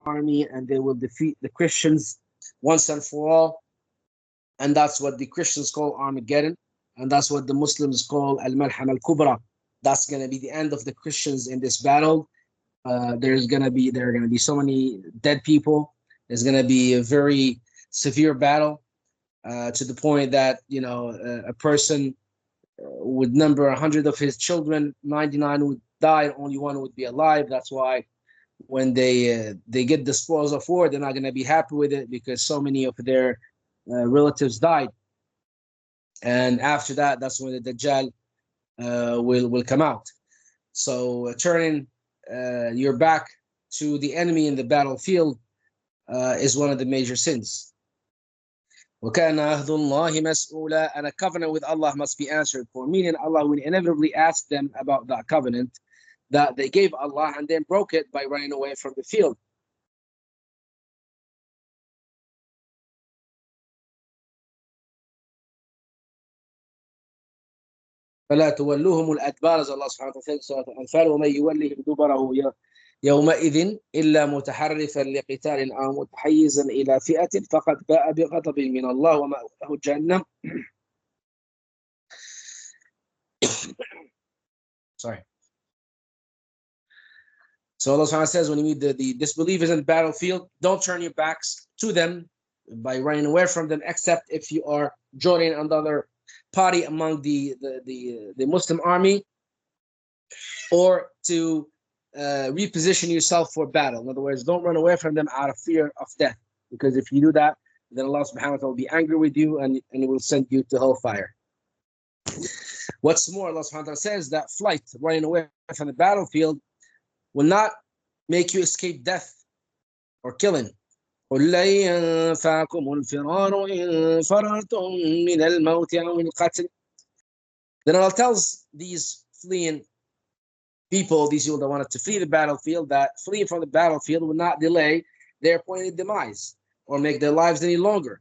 army, and they will defeat the Christians once and for all. And that's what the Christians call Armageddon, and that's what the Muslims call Al-Malham Al-Kubra. That's going to be the end of the Christians in this battle. There are going to be so many dead people. There's going to be a very severe battle, to the point that a person would number 100 of his children, 99 would die, only one would be alive. That's why when they get the spoils of war, they're not going to be happy with it, because so many of their relatives died. And after that, that's when the Dajjal will come out. So turning your back to the enemy in the battlefield is one of the major sins. وَكَانَ عَهْدُ اللَّهِ مَسْئُولًا, and a covenant with Allah must be answered for, meaning Allah will inevitably ask them about that covenant that they gave Allah and then broke it by running away from the field. فلا تولوهم الأدبار, as Allah subhanahu wa ta'ala said in Sourat Al Ahzab, وَمَن يُوَلِّهِمْ دُبَرَهُ يومئذ إلا متحرفا لقتال أو متحيزا إلى فئة فقد باء بغضب من الله ومأواه جهنم. Sorry. So Allah subhanahu wa ta'ala says, when you meet the disbelievers in the battlefield, don't turn your backs to them by running away from them, except if you are joining another party among the Muslim army, or to reposition yourself for battle. In other words, don't run away from them out of fear of death, because if you do that, then Allah subhanahu wa ta'ala will be angry with you and He will send you to hellfire. What's more, Allah subhanahu wa ta'ala says that flight, running away from the battlefield, will not make you escape death or killing. قُلْ لَن يَنفَعَكُمُ الْفِرَارُ إِن فَرَرْتُم مِّنَ الْمَوْتِ أَوِ الْقَتْلِ. Then Allah tells these fleeing people, these people that wanted to flee the battlefield, that fleeing from the battlefield will not delay their appointed demise or make their lives any longer.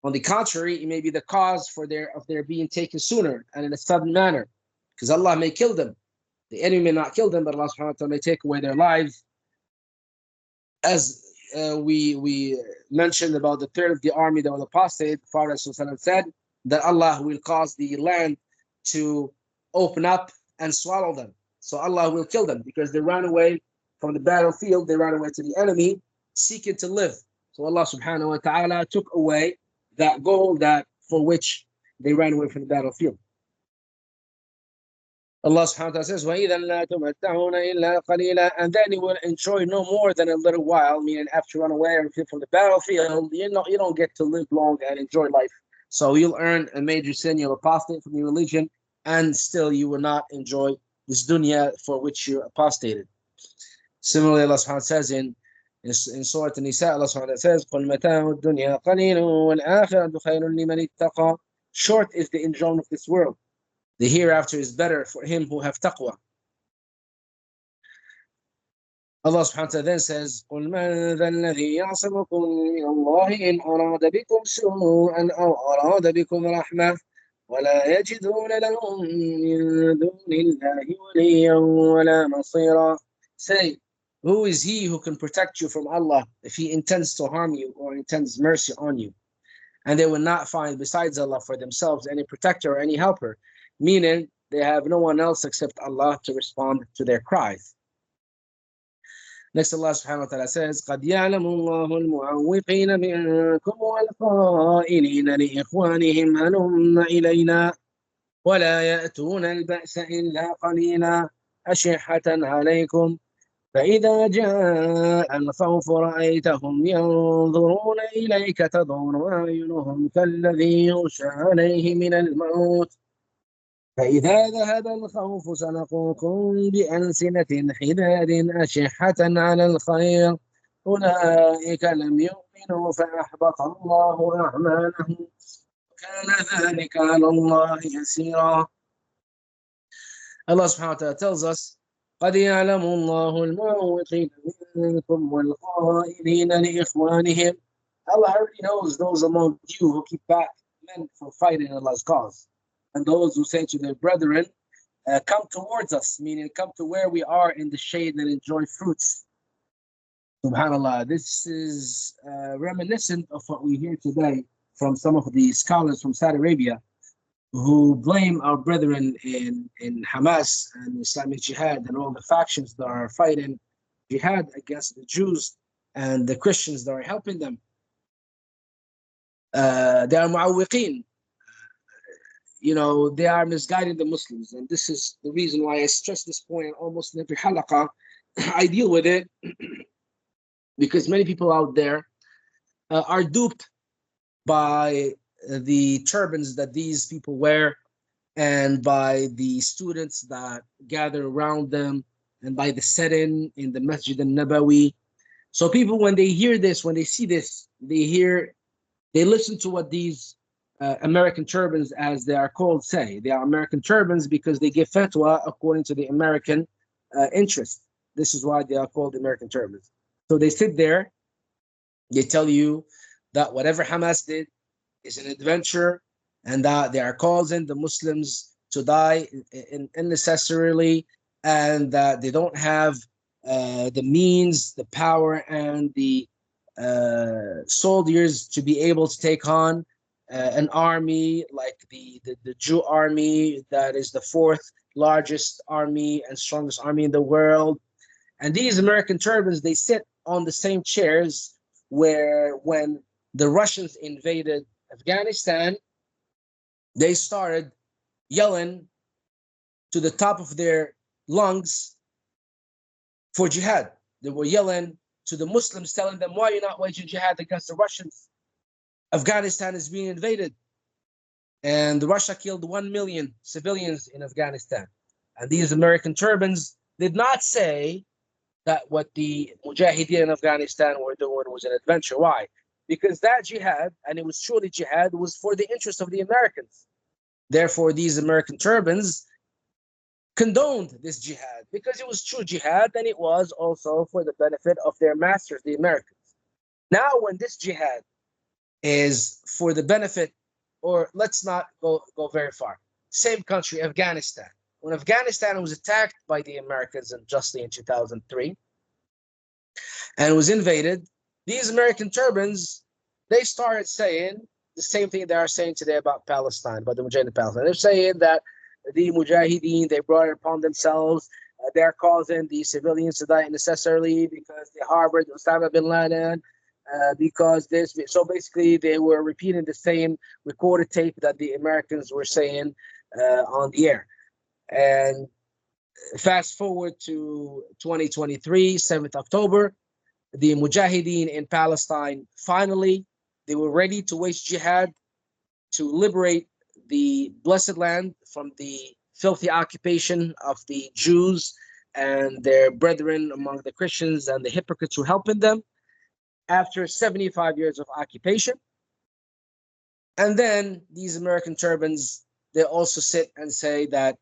On the contrary, it may be the cause of their being taken sooner and in a sudden manner, because Allah may kill them. The enemy may not kill them, but Allah subhanahu wa ta'ala may take away their lives. As we mentioned about the third of the army that was apostate, the Prophet said that Allah will cause the land to open up and swallow them. So Allah will kill them because they ran away from the battlefield. They ran away to the enemy, seeking to live. So Allah subhanahu wa ta'ala took away that goal for which they ran away from the battlefield. Allah subhanahu wa ta'ala says, وَإِذًا لَا تُمَتَّعُونَ إِلَّا قَلِيلًا, and then you will enjoy no more than a little while, meaning after you run away from the battlefield, you don't get to live long and enjoy life. So you'll earn a major sin, you'll apostate from your religion, and still you will not enjoy this dunya for which you apostated. Similarly, Allah subhanahu wa ta'ala says in Sourat An-Nisa, Allah subhanahu wa ta'ala says, قُلْ مَتَاعُ الدُّنْيَا قَلِيلٌ وَالْآخِرَةُ خَيْرٌ لِمَنِ اتَّقَى. Short is the enjoyment of this world. The hereafter is better for him who have taqwa. Allah subhanahu wa ta'ala then says, قُلْ مَنْ ذَا الَّذِي يَعْصِمُكُمْ مِنَ اللَّهِ إِنْ أَرَادَ بِكُمْ سُوءًا أَوْ أَرَادَ بِكُمْ رَحْمَةً وَلَا يَجِدُونَ لَهُم مِّن دُونِ اللَّهِ وَلِيًّا وَلَا نَصِيرًا. Say, who is he who can protect you from Allah if he intends to harm you or intends mercy on you? And they will not find besides Allah for themselves any protector or any helper, meaning they have no one else except Allah to respond to their cries. Next, Allah subhanahu wa ta'ala says, قَدْ يَعْلَمُ اللَّهُ الْمُعَوِّقِينَ مِنكُمْ وَالْقَائِلِينَ لِإِخْوَانِهِمْ هَلُمَّ إِلَيْنَا وَلَا يَأْتُونَ الْبَأْسَ إِلَّا قَلِيلًا أَشِحَّةً عَلَيْكُمْ فإذا جاء الخوف رأيتهم ينظرون إليك تدور أعينهم كالذي يغشى عليه من الموت فإذا ذهب الخوف سلقوكم بألسنة حداد أشحة على الخير أولئك لم يؤمنوا فأحبط الله أعمالهم وكان ذلك على الله يسيرا. Allah subhanahu wa ta'ala tells us, قد يعلم الله المعوقين منكم والقائلين لإخوانهم. Allah already knows those among you who keep back men from fighting in Allah's cause, and those who say to their brethren, come towards us, meaning come to where we are in the shade and enjoy fruits. Subhanallah, this is reminiscent of what we hear today from some of the scholars from Saudi Arabia who blame our brethren in Hamas and Islamic Jihad and all the factions that are fighting jihad against the Jews and the Christians that are helping them. They are mu'awwiqeen. They are misguiding the Muslims. And this is the reason why I stress this point almost in every halaqah. I deal with it because many people out there are duped by the turbans that these people wear and by the students that gather around them and by the setting in the Masjid al-Nabawi. So people, when they hear this, when they see this, they listen to what these American turbans, as they are called, say. They are American turbans because they give fatwa according to the American interest. This is why they are called American turbans. So they sit there, they tell you that whatever Hamas did is an adventure and that they are causing the Muslims to die unnecessarily and that they don't have the means, the power, and the soldiers to be able to take on an army like the Jew army that is the fourth largest army and strongest army in the world. And these American turbans, they sit on the same chairs where when the Russians invaded Afghanistan, they started yelling to the top of their lungs for jihad. They were yelling to the Muslims, telling them, why are you not waging jihad against the Russians? Afghanistan is being invaded. And Russia killed 1 million civilians in Afghanistan. And these American turbans did not say that what the Mujahideen in Afghanistan were doing was an adventure. Why? Because that jihad, and it was truly jihad, was for the interest of the Americans. Therefore, these American turbans condoned this jihad because it was true jihad and it was also for the benefit of their masters, the Americans. Now, when this jihad is for the benefit, or let's not go very far, same country, Afghanistan. When Afghanistan was attacked by the Americans unjustly in 2003 and was invaded, these American turbans, they started saying the same thing they are saying today about Palestine, about the Mujahideen of Palestine. They're saying that the Mujahideen, they brought it upon themselves. They're causing the civilians to die unnecessarily because they harbored Osama bin Laden, because this. So basically, they were repeating the same recorded tape that the Americans were saying on the air. And fast forward to 2023, 7th October, the Mujahideen in Palestine, finally, they were ready to wage jihad to liberate the blessed land from the filthy occupation of the Jews and their brethren among the Christians and the hypocrites who helping them after 75 years of occupation. And then these American turbans, they also sit and say that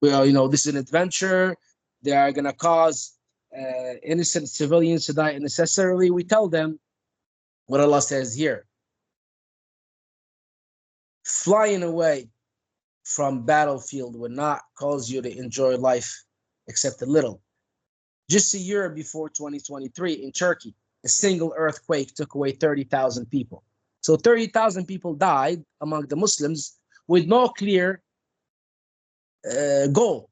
this is an adventure. They are going to cause innocent civilians to die unnecessarily. We tell them what Allah says here. Flying away from battlefield will not cause you to enjoy life except a little. Just a year before 2023 in Turkey, a single earthquake took away 30,000 people. So 30,000 people died among the Muslims with no clear goal.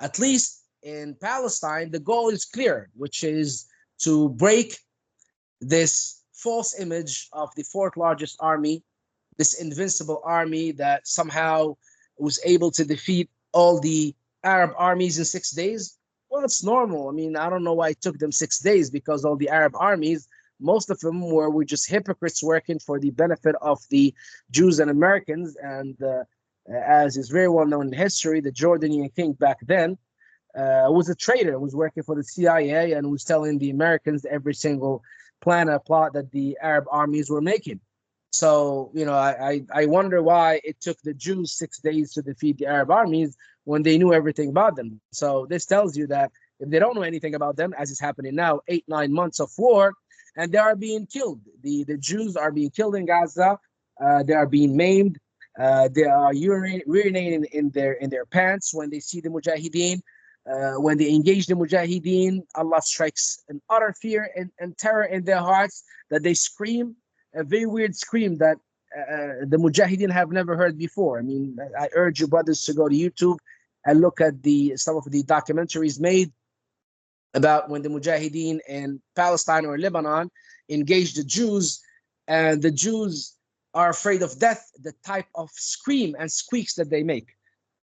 At least in Palestine, the goal is clear, which is to break this false image of the fourth largest army, this invincible army that somehow was able to defeat all the Arab armies in 6 days. Well, it's normal. I mean, I don't know why it took them 6 days, because all the Arab armies, most of them were just hypocrites working for the benefit of the Jews and Americans. And as is very well known in history, the Jordanian king back then was a traitor, was working for the CIA and was telling the Americans every single plan and plot that the Arab armies were making. So, I wonder why it took the Jews 6 days to defeat the Arab armies when they knew everything about them. So this tells you that if they don't know anything about them, as is happening now, 8-9 months of war, and they are being killed. The Jews are being killed in Gaza. They are being maimed. They are urinating in their pants when they see the Mujahideen. when they engage the Mujahideen, Allah strikes an utter fear and terror in their hearts that they scream a very weird scream that the Mujahideen have never heard before. I mean, I urge you brothers to go to YouTube and look at some of the documentaries made about when the Mujahideen in Palestine or Lebanon engage the Jews, and the Jews are afraid of death, the type of scream and squeaks that they make.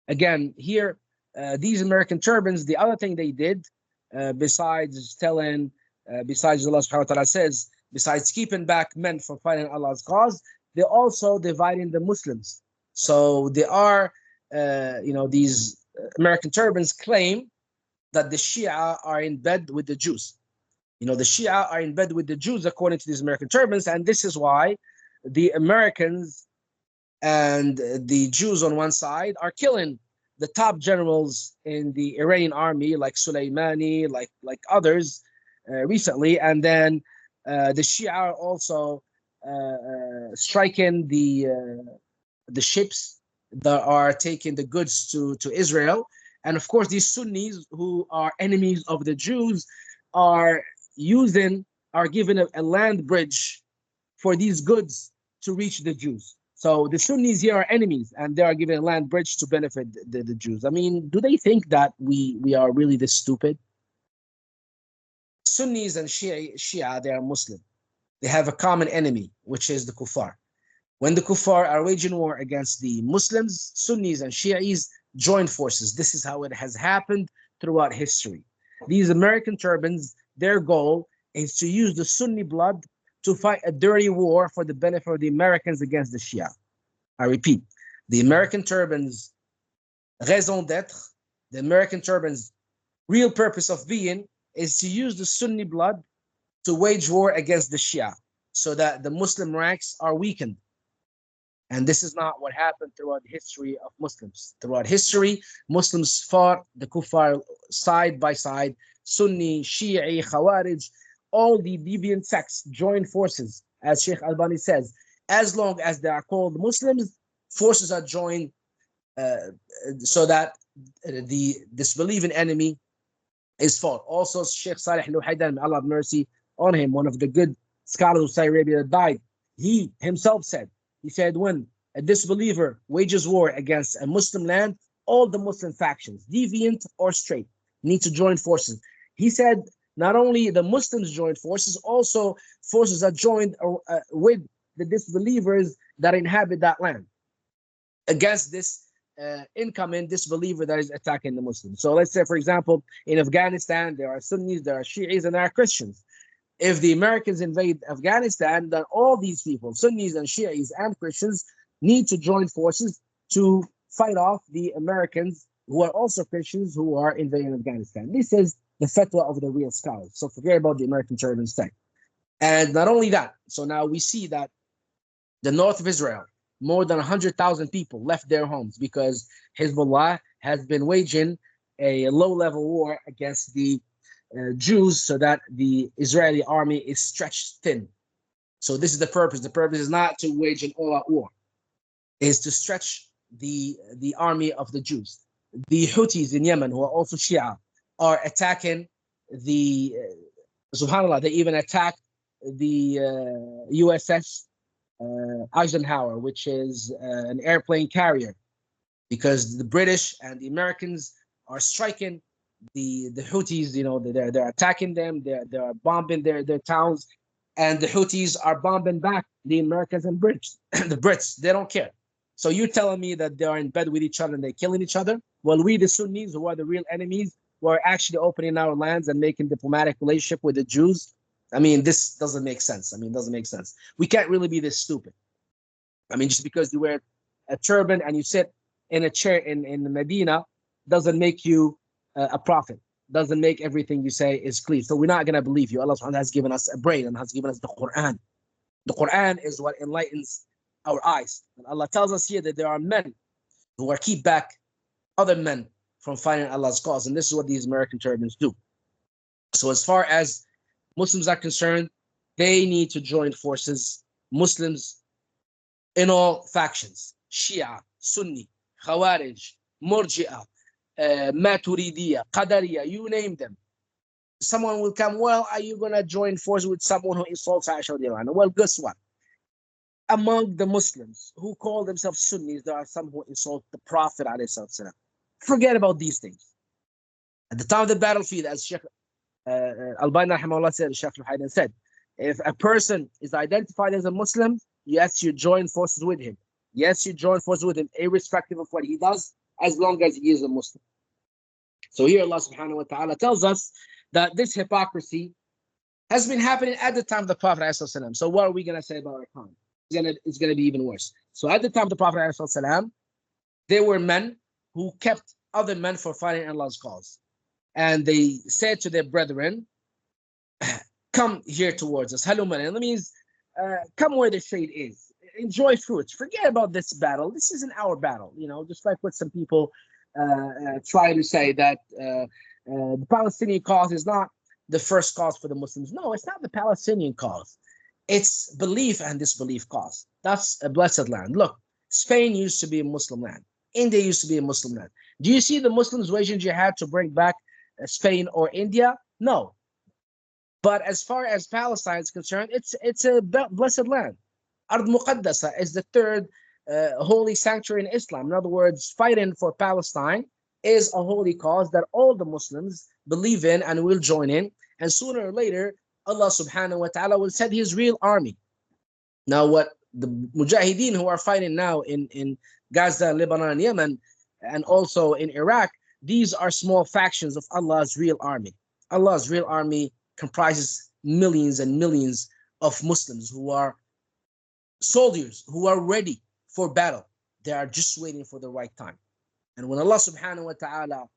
Again, here, these American turbans, the other thing they did, besides besides Allah subhanahu wa ta'ala says, besides keeping back men from fighting Allah's cause, they're also dividing the Muslims. So they are, these American turbans claim that the Shia are in bed with the Jews. The Shia are in bed with the Jews, according to these American turbans, and this is why the Americans and the Jews on one side are killing the top generals in the Iranian army, like Soleimani, like others recently, and then the Shia are also striking the ships that are taking the goods to Israel. And of course, these Sunnis, who are enemies of the Jews, are given a land bridge for these goods to reach the Jews. So the Sunnis here are enemies, and they are given a land bridge to benefit the Jews. I mean, do they think that we are really this stupid? Sunnis and Shia, they are Muslim. They have a common enemy, which is the Kuffar. When the Kuffar are waging war against the Muslims, Sunnis and Shi'is join forces. This is how it has happened throughout history. These American turbans, their goal is to use the Sunni blood to fight a dirty war for the benefit of the Americans against the Shia. I repeat, the American turbans' raison d'etre, the American turbans' real purpose of being, is to use the Sunni blood to wage war against the Shia so that the Muslim ranks are weakened. And this is not what happened throughout the history of Muslims. Throughout history, Muslims fought the Kuffar side by side. Sunni, Shi'i, Khawarij, all the deviant sects join forces, as Sheikh Albani says. As long as they are called Muslims, forces are joined so that the disbelieving enemy is fought. Also, Sheikh Salih al-Luhaydan, may Allah have mercy on him, one of the good scholars of Saudi Arabia that died, he himself said, when a disbeliever wages war against a Muslim land, all the Muslim factions, deviant or straight, need to join forces. He said not only the Muslims joined forces, also forces are joined with the disbelievers that inhabit that land against this incoming disbeliever that is attacking the Muslims. So let's say, for example, in Afghanistan, there are Sunnis, there are Shi'is, and there are Christians. If the Americans invade Afghanistan, then all these people, Sunnis and Shi'is and Christians, need to join forces to fight off the Americans who are also Christians who are invading Afghanistan. This is the fatwa of the real scholars. So forget about the American turban sect. And not only that, so now we see that the north of Israel, more than 100,000 people left their homes because Hezbollah has been waging a low-level war against the Jews so that the Israeli army is stretched thin. So this is the purpose. The purpose is not to wage an all-out war. It is to stretch the army of the Jews. The Houthis in Yemen, who are also Shia, are attacking subhanAllah, they even attacked the USS Eisenhower, which is an airplane carrier, because the British and the Americans are striking the Houthis. They're attacking them, they're bombing their towns, and the Houthis are bombing back the Americans and Brits. The Brits, they don't care. So you're telling me that they are in bed with each other and they're killing each other? Well, we, the Sunnis, who are the real enemies, who are actually opening our lands and making diplomatic relationship with the Jews, I mean, this doesn't make sense. It doesn't make sense. We can't really be this stupid. Just because you wear a turban and you sit in a chair in Medina doesn't make you a prophet, doesn't make everything you say is clear. So we're not going to believe you. Allah subhanahu wa ta'ala has given us a brain and has given us the Quran. The Quran is what enlightens our eyes. And Allah tells us here that there are men who are keep back other men from fighting Allah's cause. And this is what these American turbans do. So as far as Muslims are concerned, they need to join forces. Muslims in all factions, Shia, Sunni, Khawarij, Murji'ah, Maturidiyya, Qadariyya, you name them. Someone will come, well, are you going to join forces with someone who insults Aisha radiallahu anha? Well, guess what? Among the Muslims who call themselves Sunnis, there are some who insult the Prophet alayhi salam. Forget about these things. At the time of the battlefield, as Sheikh Al-Bani rahimahullah said, Sheikh Al-Haydan said, if a person is identified as a Muslim, yes, you join forces with him. Yes, you join forces with him, irrespective of what he does, as long as he is a Muslim. So here Allah subhanahu wa ta'ala tells us that this hypocrisy has been happening at the time of the Prophet ﷺ. So what are we going to say about our time? It's going to be even worse. So at the time of the Prophet ﷺ, there were men who kept other men for fighting Allah's cause. And they said to their brethren, come here towards us. Haluman. And that means come where the shade is. Enjoy fruits. Forget about this battle. This isn't our battle. You know, just like what some people try to say that the Palestinian cause is not the first cause for the Muslims. No, it's not the Palestinian cause. It's belief and disbelief cause. That's a blessed land. Look, Spain used to be a Muslim land. India used to be a Muslim land. Do you see the Muslims waging jihad to bring back Spain or India? No. But as far as Palestine is concerned, it's a blessed land. Ard Muqaddasa is the third holy sanctuary in Islam. In other words, fighting for Palestine is a holy cause that all the Muslims believe in and will join in. And sooner or later, Allah subhanahu wa ta'ala will send his real army. Now, what the Mujahideen who are fighting now in Gaza, Lebanon, Yemen, and also in Iraq, these are small factions of Allah's real army. Allah's real army comprises millions and millions of Muslims who are soldiers, who are ready for battle. They are just waiting for the right time. And when Allah subhanahu wa ta'ala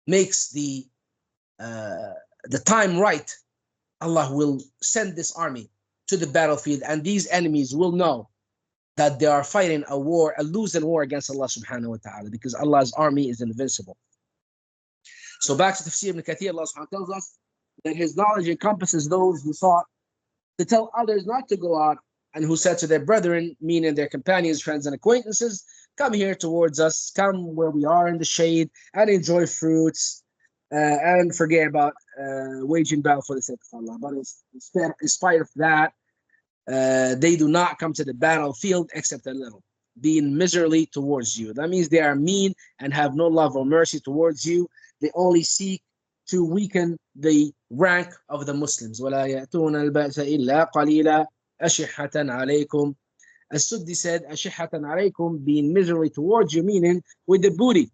makes the time right, Allah will send this army to the battlefield, and these enemies will know that they are fighting a war, a losing war against Allah subhanahu wa ta'ala, because Allah's army is invincible. So back to Tafsir Ibn Kathir, Allah subhanahu wa ta'ala tells us that his knowledge encompasses those who sought to tell others not to go out, and who said to their brethren, meaning their companions, friends, and acquaintances, come here towards us, come where we are in the shade, and enjoy fruits, and forget about waging battle for the sake of Allah. But in spite of that, they do not come to the battlefield except a little, being miserly towards you. That means they are mean and have no love or mercy towards you. They only seek to weaken the rank of the Muslims. وَلَا يَأْتُونَ الْبَأْسَ إِلَّا قَلِيلًا أَشِحَّةً عَلَيْكُمْ. As-Suddi said, أَشِحَّةً عَلَيْكُمْ, being miserly towards you, meaning with the booty.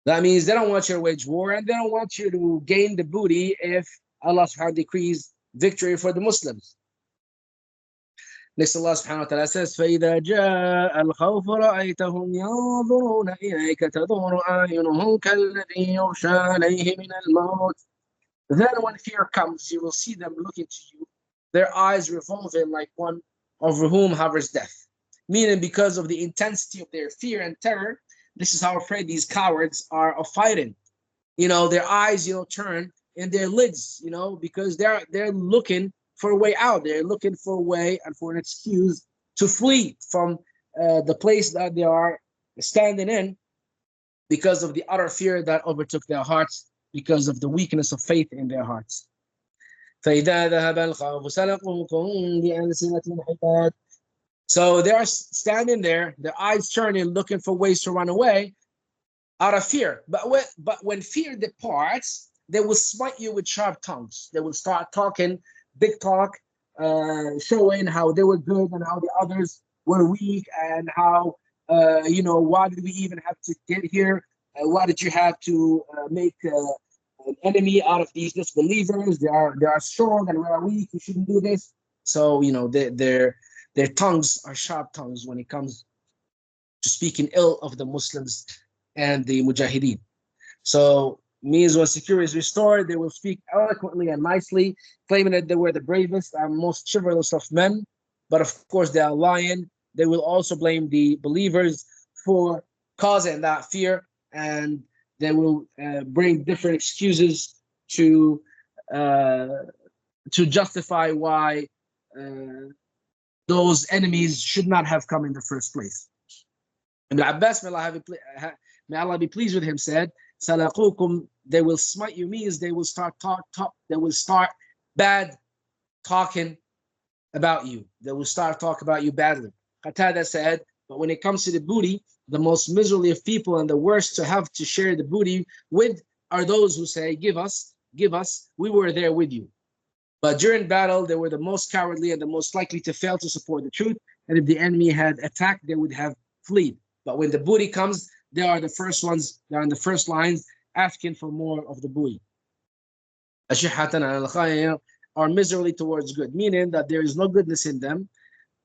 That means they don't want you to wage war, and they don't want you to gain the booty if Allah subhanahu wa ta'ala decrees victory for the Muslims. Next, Allah subhanahu wa ta'ala says, فَإِذَا جَاءَ الْخَوْفُ رَأَيْتَهُمْ يَنظُرُونَ إِلَيْكَ تَدُورُ أَعْيُنُهُمْ كَالَّذِي يُغْشَى عَلَيْهِ مِنَ الْمَوْتِ. Then when fear comes, you will see them looking to you, their eyes revolving like one over whom hovers death. Meaning, because of the intensity of their fear and terror, this is how afraid these cowards are of fighting. You know, their eyes, turn in their lids, because they're looking for a way out. They're looking for a way and for an excuse to flee from the place that they are standing in, because of the utter fear that overtook their hearts, because of the weakness of faith in their hearts. فَإِذَا ذَهَبَ الْخَوْفُ سَلَقُوكُمْ بِأَلْسِنَةٍ حِدَادٍ. So they are standing there, their eyes turning, looking for ways to run away out of fear. But when fear departs, they will smite you with sharp tongues. They will start talking big talk, showing how they were good and how the others were weak, and how, why did we even have to get here? Why did you have to make an enemy out of these disbelievers? They are strong and we are weak. You shouldn't do this. So, their tongues are sharp tongues when it comes to speaking ill of the Muslims and the Mujahideen. So means when security is restored, they will speak eloquently and nicely, claiming that they were the bravest and most chivalrous of men. But of course, they are lying. They will also blame the believers for causing that fear, and they will bring different excuses to justify why those enemies should not have come in the first place. Ibn Abbas, may Allah may Allah be pleased with him, said, Salaqukum, they will smite you, means they will start they will start bad talking about you. They will start talking about you badly. Qatada said, but when it comes to the booty, the most miserly of people and the worst to have to share the booty with are those who say, give us, we were there with you. But during battle, they were the most cowardly and the most likely to fail to support the truth. And if the enemy had attacked, they would have fled. But when the booty comes, they are the first ones, they're in the first lines asking for more of the booty. Are miserably towards good, meaning that there is no goodness in them,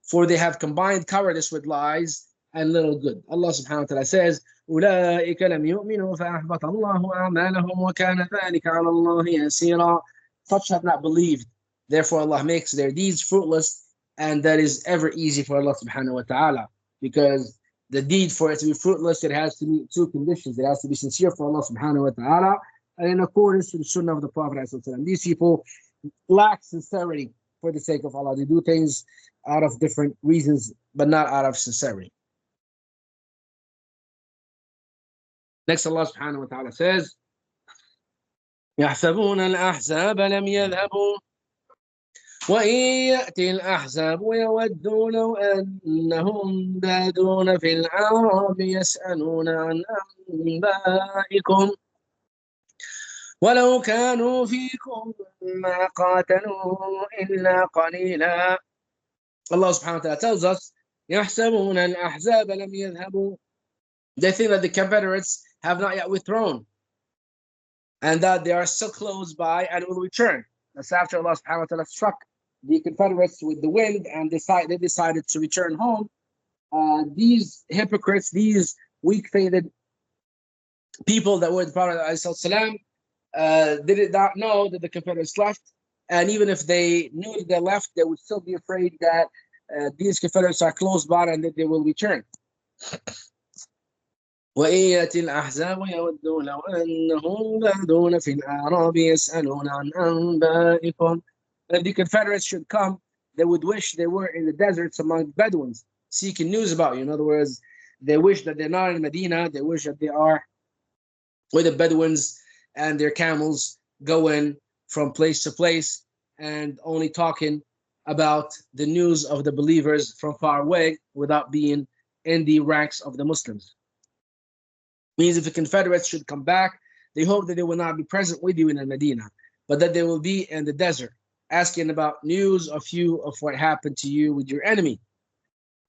for they have combined cowardice with lies and little good. Allah subhanahu wa ta'ala says, أُولَٰئِكَ لَمْ يُؤْمِنُوا فَأَحْبَطَ اللَّهُ أَعْمَالَهُمْ وَكَانَ ذَلِكَ عَلَى اللَّهِ يَسِيرًا. Such have not believed, therefore Allah makes their deeds fruitless, and that is ever easy for Allah subhanahu wa ta'ala. Because the deed, for it to be fruitless, it has to meet two conditions. It has to be sincere for Allah subhanahu wa ta'ala, and in accordance to the sunnah of the Prophet. These people lack sincerity for the sake of Allah. They do things out of different reasons, but not out of sincerity. Next, Allah subhanahu wa ta'ala says, يحسبون الأحزاب لم يذهبوا وإن يأتي الأحزاب يودوا لو أنهم بادون في الأعراب يسألون عن أنبائكم ولو كانوا فيكم ما قاتلوا إلا قليلا. Allah subhanahu wa ta'ala tells us, يحسبون الأحزاب لم يذهبوا. They think that the Confederates have not yet withdrawn, and that they are still close by and will return. That's after Allah subhanahu wa ta'ala struck the Confederates with the wind and they decided to return home. These hypocrites, these weak-fated people that were the Prophet ﷺ, they did not know that the Confederates left. And even if they knew that they left, they would still be afraid that these Confederates are close by and that they will return. وإن يأتي الأحزاب يودوا لو أنهم بادون في الأعراب يسألون عن أنبائكم. If the Confederates should come, they would wish they were in the deserts among Bedouins, seeking news about you. In other words, they wish that they're not in Medina. They wish that they are with the Bedouins and their camels, going from place to place and only talking about the news of the believers from far away without being in the ranks of the Muslims. Means if the Confederates should come back, they hope that they will not be present with you in Medina, but that they will be in the desert, asking about news of you, of what happened to you with your enemy.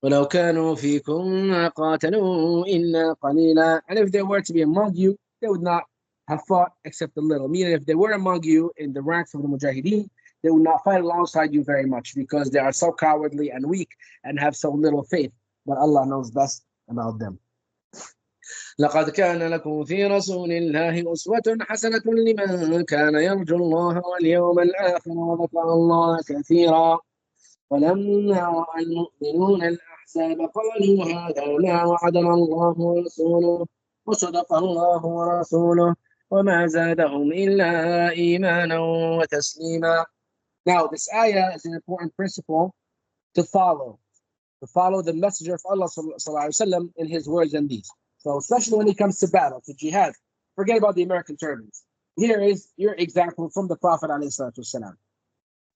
وَلَوْ كَانُوا فِيكُمْ قَاتَلُوا إِلَّا قَلِيلًا. And if they were to be among you, they would not have fought except a little. Meaning if they were among you in the ranks of the Mujahideen, they would not fight alongside you very much, because they are so cowardly and weak and have so little faith. But Allah knows best about them. لقد كان لكم في رسول الله أسوة حسنة لمن كان يرجو الله واليوم الآخر وذكر الله كثيرا ولما رأى المؤمنون الأحزاب قالوا هذا ما وعدنا الله ورسوله وصدق الله ورسوله وما زادهم إلا إيمانا وتسليما. Now this ayah is an important principle to follow the messenger of Allah sallallahu alaihi wasallam in his words and deeds. So especially when it comes to battle, to jihad, forget about the American turbans. Here is your example from the Prophet ﷺ.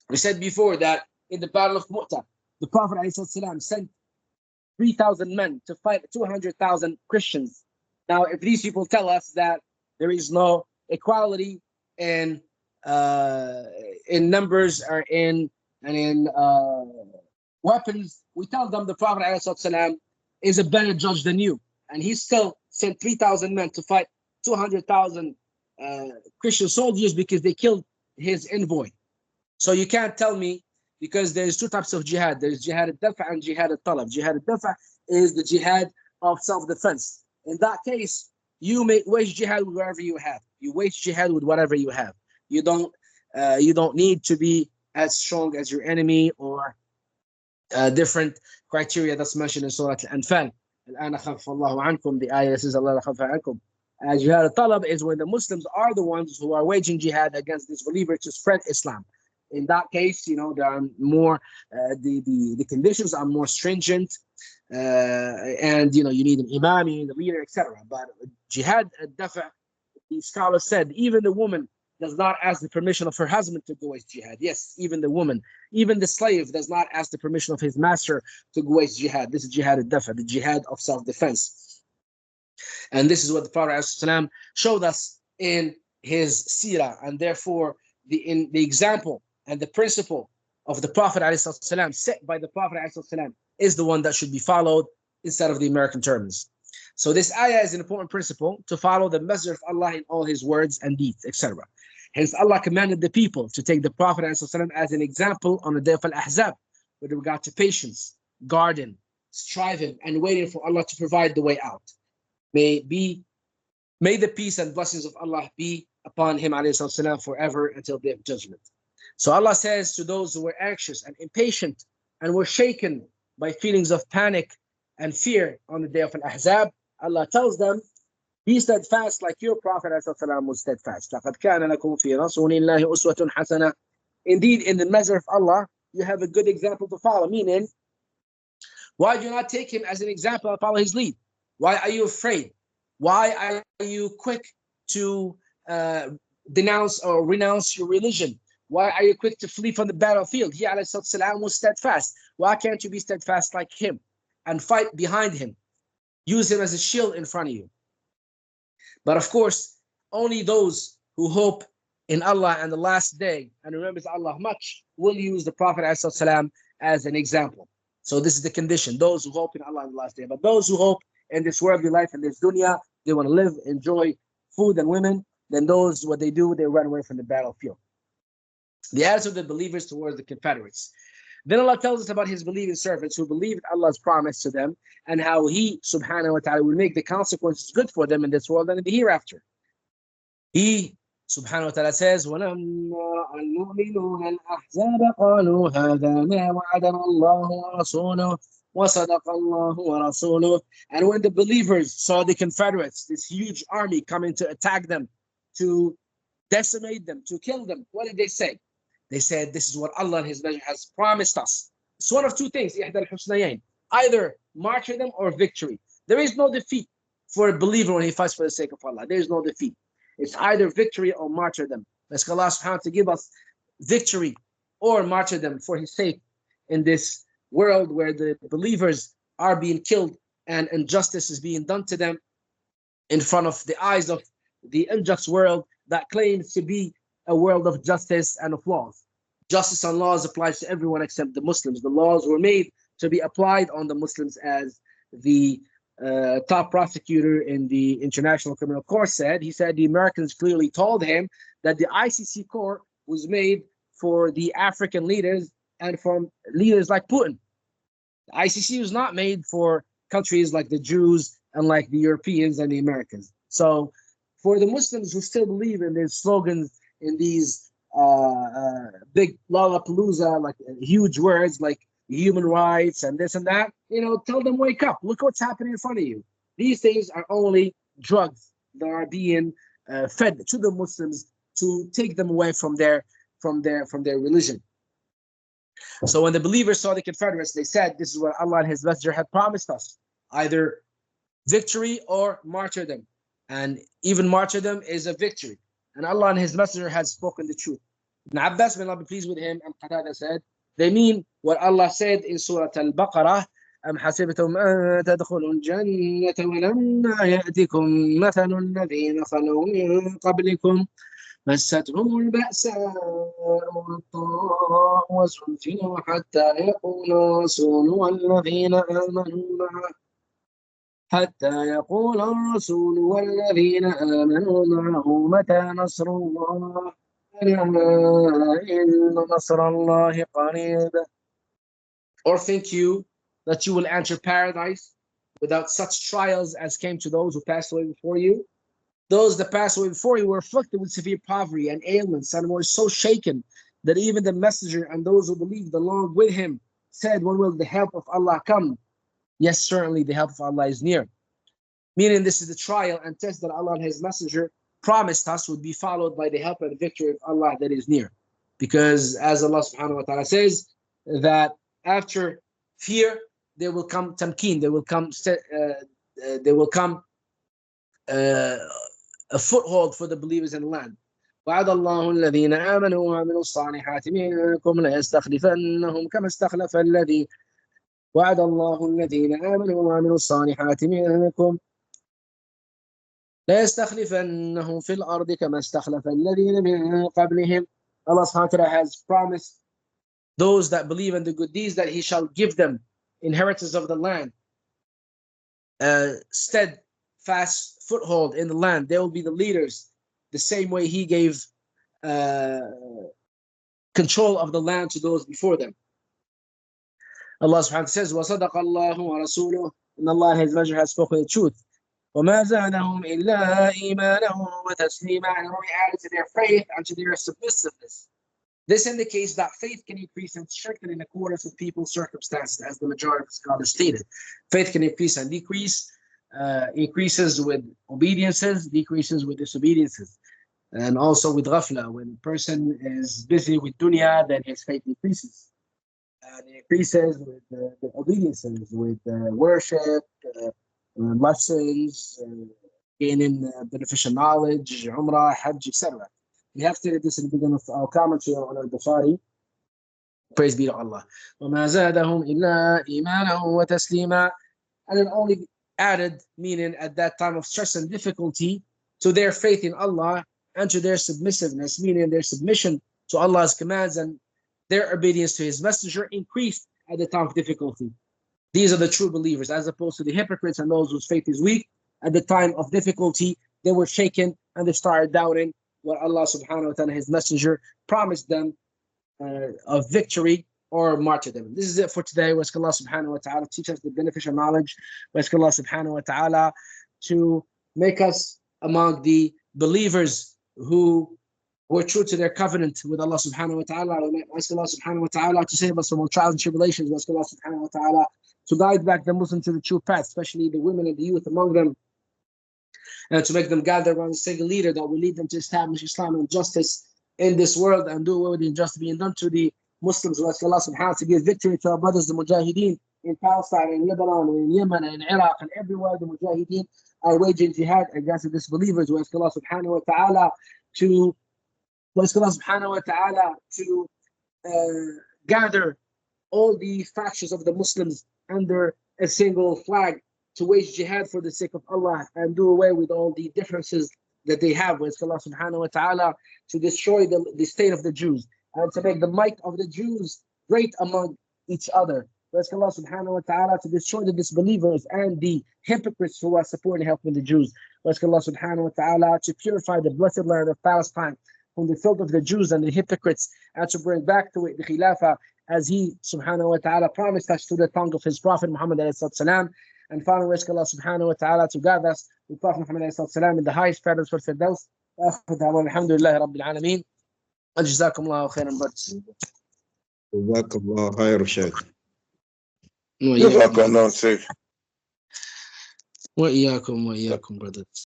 We said before that in the Battle of Mu'tah, the Prophet ﷺ sent 3,000 men to fight 200,000 Christians. Now, if these people tell us that there is no equality in numbers or in weapons, we tell them the Prophet ﷺ is a better judge than you. And he still sent 3,000 men to fight 200,000 Christian soldiers because they killed his envoy. So you can't tell me, because there's two types of jihad. There's jihad al-dafa and jihad al-talab. Jihad al-dafa is the jihad of self-defense. In that case, you may wage jihad with whatever you have. You wage jihad with whatever you have. You don't need to be as strong as your enemy or different criteria that's mentioned in Sourat Al-Anfal. The ayah says Allah عنكم. Jihad al-talab is when the Muslims are the ones who are waging jihad against disbelievers to spread Islam. In that case, there are more the conditions are more stringent, and you need an imam, you need a leader, etc. But Jihad al-dafa, the scholar said, even the woman does not ask the permission of her husband to go wage jihad. Yes, even the woman, even the slave does not ask the permission of his master to go wage jihad. This is jihad al-dafa, the jihad of self-defense. And this is what the Prophet ﷺ showed us in his seerah, and therefore in the example and the principle of the Prophet ﷺ set by the Prophet ﷺ is the one that should be followed instead of the American terms. So this ayah is an important principle to follow the Messenger of Allah in all his words and deeds, etc. Hence Allah commanded the people to take the Prophet ﷺ as an example on the day of Al Ahzab with regard to patience, guarding, striving, and waiting for Allah to provide the way out. May the peace and blessings of Allah be upon him ﷺ forever until the day of judgment. So Allah says to those who were anxious and impatient and were shaken by feelings of panic and fear on the day of Al Ahzab, Allah tells them, be steadfast like your Prophet ﷺ was steadfast. لَقَدْ كَانَ لَكُمْ فِي رَسُولِ اللَّهِ أُسْوَةٌ حَسَنَةٌ. Indeed, in the measure of Allah, you have a good example to follow. Meaning, why do you not take him as an example and follow his lead? Why are you afraid? Why are you quick to denounce or renounce your religion? Why are you quick to flee from the battlefield? He ﷺ was steadfast. Why can't you be steadfast like him and fight behind him? Use him as a shield in front of you. But of course, only those who hope in Allah and the last day and remembers Allah much will use the Prophet ﷺ as an example. So this is the condition, those who hope in Allah and the last day. But those who hope in this worldly life and this dunya, they want to live, enjoy food and women, then those, what they do, they run away from the battlefield. The attitude of the believers towards the Confederates. Then Allah tells us about his believing servants who believed Allah's promise to them and how he, subhanahu wa ta'ala, will make the consequences good for them in this world and in the hereafter. He, subhanahu wa ta'ala, says, وَلَمَّا الْمُؤْمِنُونَ الْأَحْزَابَ قَالُوا هَذَا مَا وَعَدَنَا اللَّهُ وَرَسُولُهُ وَصَدَقَ اللَّهُ وَرَسُولُهُ. And when the believers saw the Confederates, this huge army coming to attack them, to decimate them, to kill them, what did they say? They said, this is what Allah and his Messenger has promised us. It's one of two things, either martyrdom or victory. There is no defeat for a believer when he fights for the sake of Allah. There is no defeat. It's either victory or martyrdom. Ask Allah subhanahu wa ta'ala to give us victory or martyrdom for his sake in this world where the believers are being killed and injustice is being done to them in front of the eyes of the unjust world that claims to be a world of justice and of laws. Justice and laws applies to everyone except the Muslims. The laws were made to be applied on the Muslims, as the top prosecutor in the International Criminal Court said. He said the Americans clearly told him that the ICC court was made for the African leaders and from leaders like Putin. The ICC was not made for countries like the Jews and like the Europeans and the Americans. So for the Muslims who still believe in their slogans, in these big lollapalooza, like huge words like human rights and this and that, tell them, wake up. Look what's happening in front of you. These things are only drugs that are being fed to the Muslims to take them away from their religion. So when the believers saw the Confederates, they said, this is what Allah and his Messenger had promised us, either victory or martyrdom. And even martyrdom is a victory. And Allah and his Messenger has spoken the truth. Ibn Abbas, may Allah be pleased with him, and Qatada said, they mean what Allah said in Sourat Al-Baqarah, أَمْ حَسِبْتُمْ أَن تَدْخُلُوا الْجَنَّةَ وَلَمَّا يَأْتِكُمْ مَثَلُ الَّذِينَ خَلَوْا مِن قَبْلِكُمْ مَسَّتْهُمُ الْبَأْسَاءُ وَالضَّرَّاءُ وَزُلْزِلُوا حَتَّى يَقُولَ الرَّسُولُ والذين آمنوا معه متى نصر الله ألا إن نصر الله قريب. Or think you that you will enter paradise without such trials as came to those who passed away before you? Those that passed away before you were afflicted with severe poverty and ailments and were so shaken that even the messenger and those who believed along with him said, when will the help of Allah come? Yes, certainly the help of Allah is near. Meaning this is the trial and test that Allah and his messenger promised us would be followed by the help and the victory of Allah that is near. Because as Allah subhanahu wa ta'ala says, that after fear, there will come tamkeen, there will come a foothold for the believers in the land. وعد الله الذين آمنوا وعملوا الصالحات منكم ليستخلفنهم كما استخلف الذي وعد الله الذين آمنوا وعملوا الصالحات منكم ليستخلفنهم في الأرض كما استخلف الذين من قبلهم. Allah subhanahu wa ta'ala has promised those that believe in the good deeds that He shall give them inheritance of the land, steadfast foothold in the land. They will be the leaders, the same way He gave control of the land to those before them. Allah subhanahu wa ta'ala says, وَصَدَقَ اللَّهُ وَرَسُولُهُ, and Allah His Messenger has spoken the truth. وَمَا زَادَهُمْ إِلَّا إِيمَانَهُمْ وَتَسْلِيمًا, and only added to their faith and to their submissiveness. This indicates that faith can increase and strengthen in accordance with people's circumstances, as the majority of scholars stated. Faith can increase and decrease, increases with obediences, decreases with disobediences, and also with ghafla. When a person is busy with dunya, then his faith increases. And it increases with the obediences, with worship, lessons, gaining beneficial knowledge, umrah, hajj, etc. We have stated this in the beginning of our commentary on Al-Bukhari. Praise be to Allah. وَمَا زَادَهُمْ إِلَّا إِيمَانًا وَتَسْلِيمًا, and it only added, meaning at that time of stress and difficulty, to their faith in Allah and to their submissiveness, meaning their submission to Allah's commands and their obedience to His Messenger increased at the time of difficulty. These are the true believers, as opposed to the hypocrites and those whose faith is weak. At the time of difficulty, they were shaken and they started doubting what Allah subhanahu wa ta'ala, His Messenger, promised them of victory or martyrdom. This is it for today. We ask Allah subhanahu wa ta'ala teach us the beneficial knowledge. We ask Allah subhanahu wa ta'ala to make us among the believers who were true to their covenant with Allah subhanahu wa ta'ala. We ask Allah subhanahu wa ta'ala to save us from all trials and tribulations. We ask Allah subhanahu wa ta'ala to guide back the Muslims to the true path, especially the women and the youth among them, and to make them gather around a single leader that will lead them to establish Islam and justice in this world and do away with the injustice being done to the Muslims. We ask Allah subhanahu wa ta'ala to give victory to our brothers, the Mujahideen, in Palestine, in Lebanon, in Yemen, and in Iraq, and everywhere the Mujahideen are waging jihad against the disbelievers. We ask Allah subhanahu wa ta'ala to gather all the factions of the Muslims under a single flag to wage jihad for the sake of Allah and do away with all the differences that they have. We ask Allah subhanahu wa ta'ala to destroy the state of the Jews and to make the might of the Jews great among each other. We ask Allah subhanahu wa ta'ala to destroy the disbelievers and the hypocrites who are supporting and helping the Jews. We ask Allah subhanahu wa ta'ala to purify the blessed land of Palestine from the filth of the Jews and the hypocrites, and to bring back to it the Khilafah as He subhanahu wa ta'ala promised us through the tongue of His Prophet Muhammad alayhi salam. And finally, we ask Allah subhanahu wa ta'ala to guide us with Prophet Muhammad alayhi salam in the highest paradise for Firdaus. Alhamdulillah Rabbil Alameen. Jazakum Allah khairan. جزاك الله خير شيخ. وإياكم brothers.